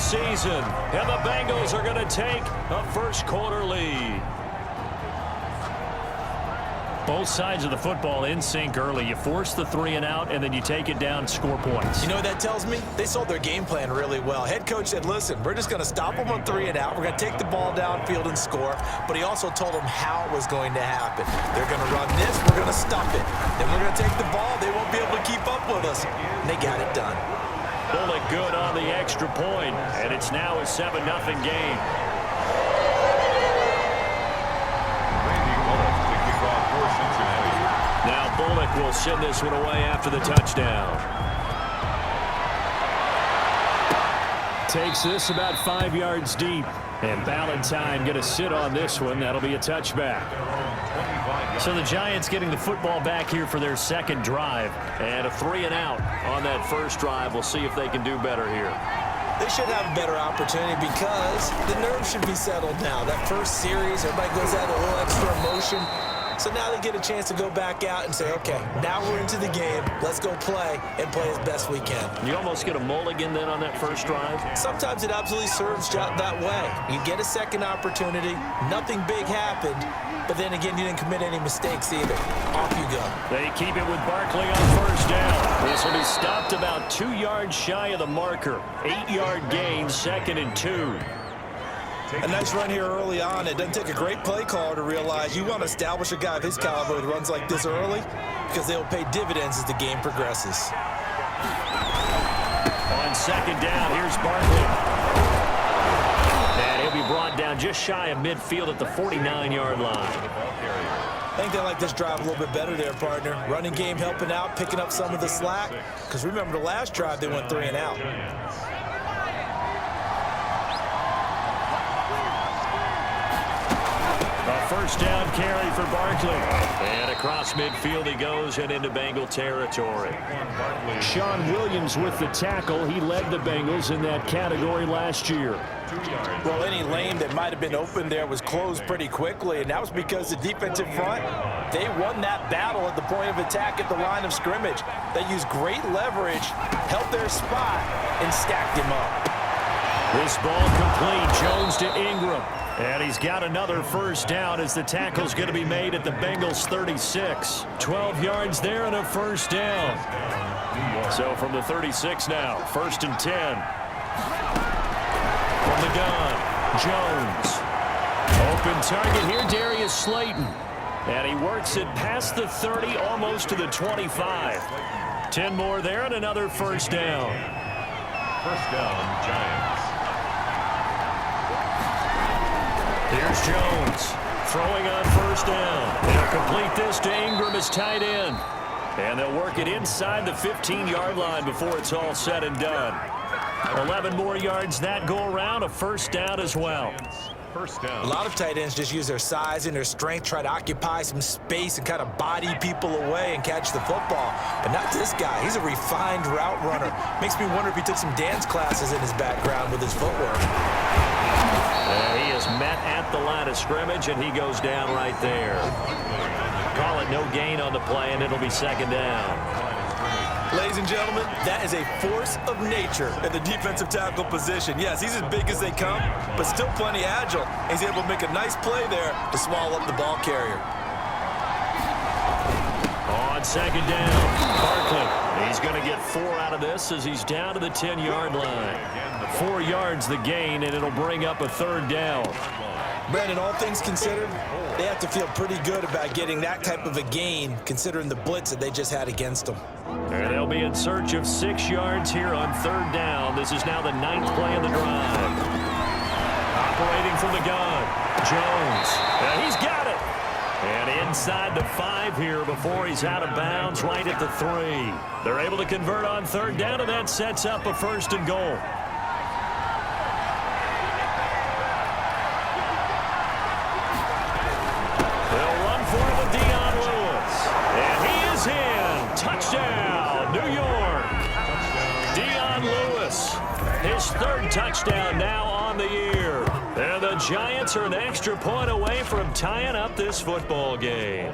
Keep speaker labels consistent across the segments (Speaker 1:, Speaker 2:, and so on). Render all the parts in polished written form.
Speaker 1: the season, and the Bengals are going to take a first-quarter lead. Both sides of the football in sync early. You force the 3-and-out, and then you take it down, score points.
Speaker 2: You know what that tells me? They sold their game plan really well. Head coach said, listen, we're just going to stop them on 3-and-out. We're going to take the ball downfield and score. But he also told them how it was going to happen. They're going to run this. We're going to stop it. Then we're going to take the ball. They won't be able to keep up with us. And they got it done.
Speaker 1: Bullock good on the extra point, and it's now a 7-0 game. Now Bullock will send this one away after the touchdown. Takes this about 5 yards deep. And Ballantyne going to sit on this one. That'll be a touchback. So the Giants getting the football back here for their second drive. And a 3-and-out on that first drive. We'll see if they can do better here.
Speaker 2: They should have a better opportunity because the nerves should be settled now. That first series, everybody goes out a little extra emotion. So now they get a chance to go back out and say, okay, now we're into the game. Let's go play and play as best we can.
Speaker 1: You almost get a mulligan then on that first drive?
Speaker 2: Sometimes it absolutely serves that way. You get a second opportunity. Nothing big happened. But then again, you didn't commit any mistakes either. Off you go.
Speaker 1: They keep it with Barkley on first down. This will be stopped about 2 yards shy of the marker. 8-yard gain, 2nd and 2.
Speaker 2: A nice run here early on. It doesn't take a great play caller to realize you want to establish a guy of his caliber that runs like this early because they'll pay dividends as the game progresses.
Speaker 1: On second down, here's Barkley. And he'll be brought down just shy of midfield at the 49-yard line.
Speaker 2: I think they like this drive a little bit better there, partner. Running game helping out, picking up some of the slack. Because remember the last drive, they went 3-and-out.
Speaker 1: First down carry for Barkley. And across midfield he goes and into Bengal territory. Sean Williams with the tackle. He led the Bengals in that category last year.
Speaker 2: Well, any lane that might have been open there was closed pretty quickly, and that was because the defensive front, they won that battle at the point of attack at the line of scrimmage. They used great leverage, held their spot, and stacked him up.
Speaker 1: This ball complete. Jones to Ingram. And he's got another first down as the tackle's going to be made at the Bengals 36. 12 yards there and a first down. So from the 36 now, 1st and 10. From the gun, Jones. Open target here, Darius Slayton. And he works it past the 30, almost to the 25. 10 more there and another first down.
Speaker 3: First down, Giants.
Speaker 1: Here's Jones throwing on first down. They'll complete this to Ingram as tight end. And they'll work it inside the 15-yard line before it's all said and done. 11 more yards that go around, a first down as well.
Speaker 3: First down.
Speaker 2: A lot of tight ends just use their size and their strength, try to occupy some space and kind of body people away and catch the football. But not this guy. He's a refined route runner. Makes me wonder if he took some dance classes in his background with his footwork.
Speaker 1: He is met at the line of scrimmage, and he goes down right there. Call it no gain on the play, and it'll be second down.
Speaker 2: Ladies and gentlemen, that is a force of nature at the defensive tackle position. Yes, he's as big as they come, but still plenty agile. He's able to make a nice play there to swallow up the ball carrier.
Speaker 1: On second down, Barkley. He's going to get 4 out of this as he's down to the 10-yard line. 4 yards the gain, and it'll bring up a third down.
Speaker 2: Brandon, all things considered, they have to feel pretty good about getting that type of a gain, considering the blitz that they just had against them.
Speaker 1: And they'll be in search of 6 yards here on third down. This is now the 9th play of the drive. Operating from the gun, Jones. He's got it. And inside the 5 here before he's out of bounds, right at the 3. They're able to convert on third down, and that sets up a 1st and goal. They'll run for it with Dion Lewis. And he is in. Touchdown, New York. Dion Lewis, his third touchdown now on the year. And the Giants are an extra point away from tying up this football game.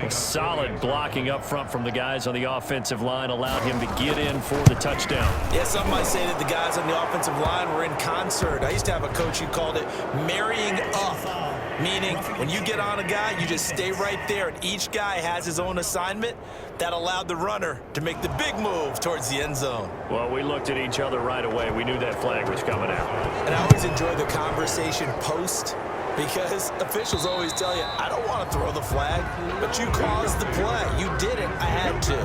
Speaker 1: Solid blocking up front from the guys on the offensive line allowed him to get in for the touchdown.
Speaker 2: Yeah, some might say that the guys on the offensive line were in concert. I used to have a coach who called it marrying up, meaning when you get on a guy, you just stay right there, and each guy has his own assignment. That allowed the runner to make the big move towards the end zone.
Speaker 1: Well, we looked at each other right away. We knew that flag was coming out.
Speaker 2: And I always enjoy the conversation post, because officials always tell you, I don't want to throw the flag, but you caused the play. You did it. I had to.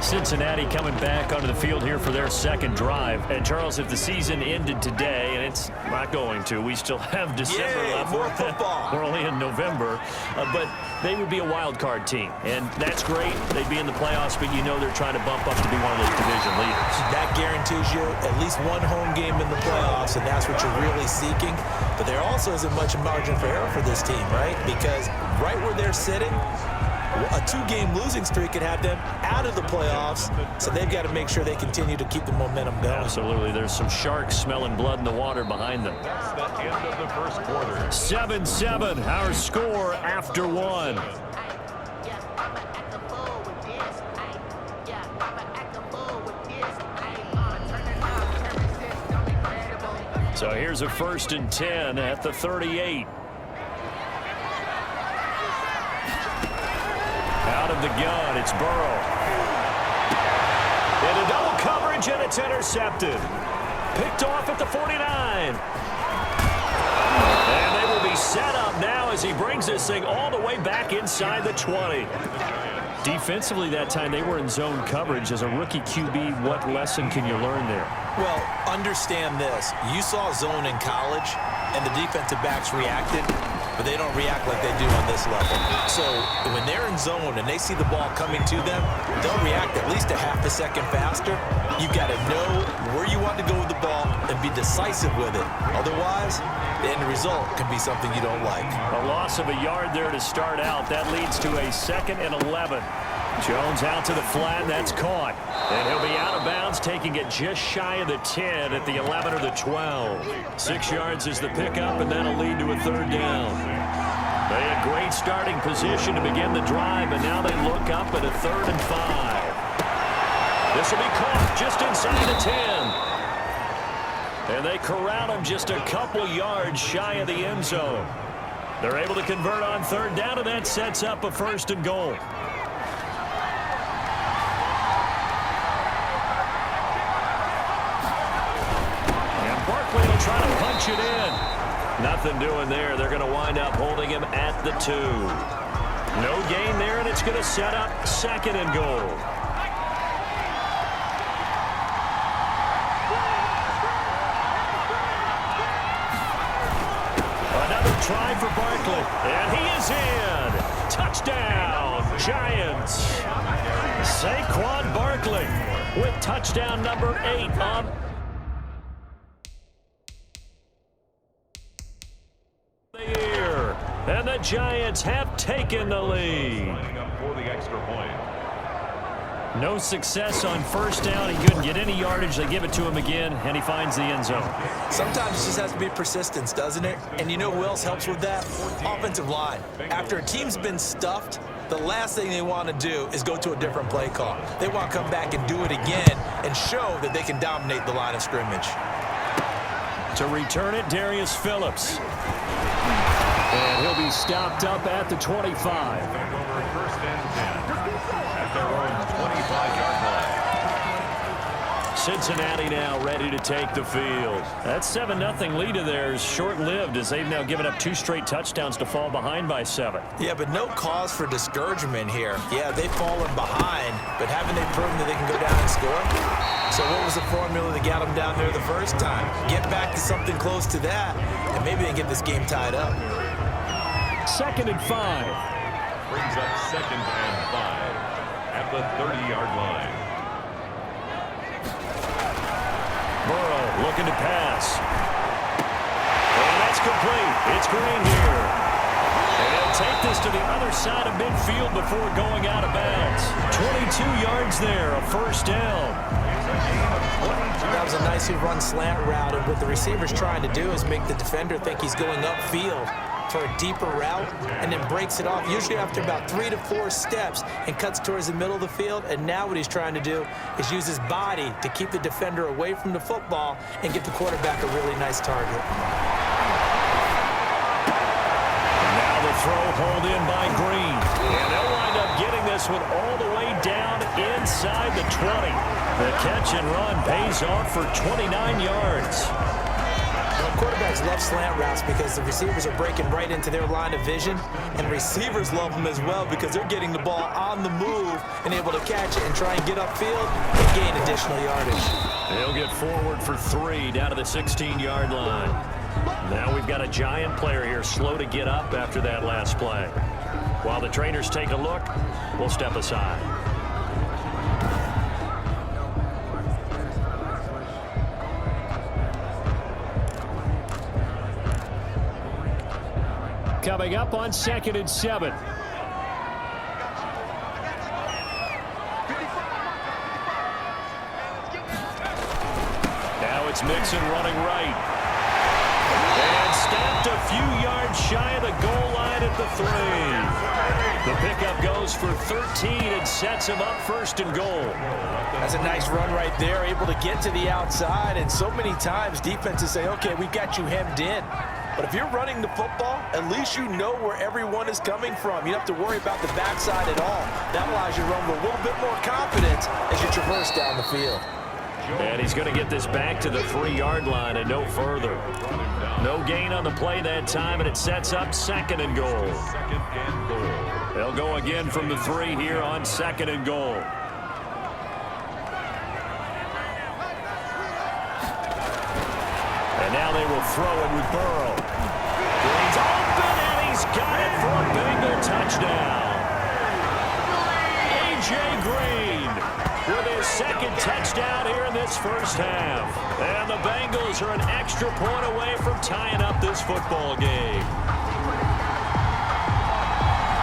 Speaker 1: Cincinnati coming back onto the field here for their second drive. And, Charles, if the season ended today, and it's not going to, we still have December left.
Speaker 2: More football.
Speaker 1: We're only in November. But they would be a wild card team. And that's great. They'd be in the playoffs, but you know they're trying to bump up to be one of those division leaders. That
Speaker 2: guarantees you at least one home game in the playoffs, and that's what you're really seeking. But there also isn't much margin for error for this team, right? Because right where they're sitting, a two-game losing streak could have them out of the playoffs, so they've got to make sure they continue to keep the momentum going.
Speaker 1: Absolutely. There's some sharks smelling blood in the water behind them.
Speaker 3: That's the end of the first quarter.
Speaker 1: 7-7, our score after one. So here's a 1st and 10 at the 38. Out of the gun, it's Burrow. Into double coverage, and it's intercepted. Picked off at the 49. And they will be set up now as he brings this thing all the way back inside the 20. Defensively that time, they were in zone coverage. As a rookie QB, what lesson can you learn there?
Speaker 2: Well, understand this. You saw zone in college, and the defensive backs reacted, but they don't react like they do on this level. So when they're in zone and they see the ball coming to them, they'll react at least a half a second faster. You've got to know where you want to go with the ball and be decisive with it. Otherwise, the end result can be something you don't like.
Speaker 1: A loss of a yard there to start out. That leads to a 2nd and 11. Jones out to the flat, and that's caught. And he'll be out of bounds, taking it just shy of the 10 at the 11 or the 12. 6 yards is the pickup, and that'll lead to a 3rd down. They had great starting position to begin the drive, and now they look up at a 3rd and 5. This will be caught just inside the 10. And they corral him just a couple yards shy of the end zone. They're able to convert on 3rd down, and that sets up a 1st and goal. Barkley will try to punch it in. Nothing doing there. They're going to wind up holding him at the 2. No gain there, and it's going to set up 2nd and goal. Another try for Barkley, and he is in. Touchdown, Giants. Saquon Barkley with touchdown number 8 on and the Giants have taken the lead.
Speaker 3: For the extra point.
Speaker 1: No success on 1st down. He couldn't get any yardage. They give it to him again, and he finds the end zone.
Speaker 2: Sometimes it just has to be persistence, doesn't it? And you know who else helps with that? Offensive line. After a team's been stuffed, the last thing they want to do is go to a different play call. They want to come back and do it again and show that they can dominate the line of scrimmage.
Speaker 1: To return it, Darius Phillips. And he'll be stopped up at the 25.
Speaker 3: 1st and 10 at their own 25-yard line.
Speaker 1: Cincinnati now ready to take the field. That 7-0 lead of theirs short-lived as they've now given up 2 straight touchdowns to fall behind by 7.
Speaker 2: Yeah, but no cause for discouragement here. Yeah, they've fallen behind, but haven't they proven that they can go down and score? So what was the formula that got them down there the first time? Get back to something close to that, and maybe they can get this game tied up.
Speaker 1: 2nd and 5.
Speaker 3: Brings up 2nd and 5 at the 30-yard line.
Speaker 1: Burrow looking to pass. And that's complete. It's Green here. And they'll take this to the other side of midfield before going out of bounds. 22 yards there, a 1st down.
Speaker 2: Now, aggressive run slant route, and what the receiver's trying to do is make the defender think he's going upfield for a deeper route, and then breaks it off, usually after about 3 to 4 steps, and cuts towards the middle of the field. And now what he's trying to do is use his body to keep the defender away from the football and get the quarterback a really nice target.
Speaker 1: Now the throw pulled in by Green. And they'll wind up getting this one all the way down inside the 20. The catch and run pays off for 29 yards.
Speaker 2: Quarterbacks love slant routes because the receivers are breaking right into their line of vision, and receivers love them as well because they're getting the ball on the move and able to catch it and try and get upfield and gain additional yardage.
Speaker 1: They'll get forward for 3 down to the 16-yard line. Now we've got a giant player here slow to get up after that last play. While the trainers take a look, we'll step aside. Coming up on 2nd and 7. Now it's Mixon running right. And stopped a few yards shy of the goal line at the 3. The pickup goes for 13 and sets him up 1st and goal.
Speaker 2: That's a nice run right there, able to get to the outside. And so many times defenses say, okay, we've got you hemmed in. But if you're running the football, at least you know where everyone is coming from. You don't have to worry about the backside at all. That allows you to run with a little bit more confidence as you traverse down the field.
Speaker 1: And he's going to get this back to the 3-yard line and no further. No gain on the play that time, and it sets up 2nd and goal. They'll go again from the 3 here on 2nd and goal. And now they will throw it with Burrow. Green's open, and he's got it for a Bengal touchdown. A.J. Green with his 2nd touchdown here in this first half. And the Bengals are an extra point away from tying up this football game.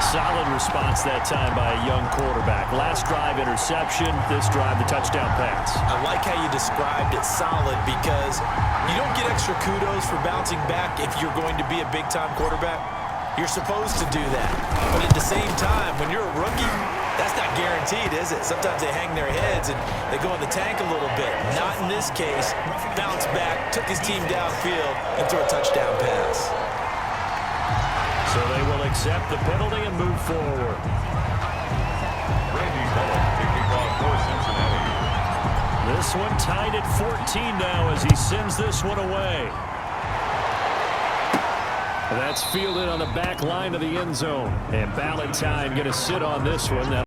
Speaker 1: Solid response that time by a young quarterback. Last drive interception, this drive the touchdown pass.
Speaker 2: I like how you described it solid because you don't get extra kudos for bouncing back if you're going to be a big-time quarterback. You're supposed to do that. But at the same time, when you're a rookie, that's not guaranteed, is it? Sometimes they hang their heads and they go in the tank a little bit. Not in this case. Bounced back, took his team downfield, and threw a touchdown pass.
Speaker 1: So they will accept the penalty and move forward.
Speaker 3: Kicking off for Cincinnati.
Speaker 1: This one tied at 14 now as he sends this one away. That's fielded on the back line of the end zone. And Ballantyne going to sit on this one.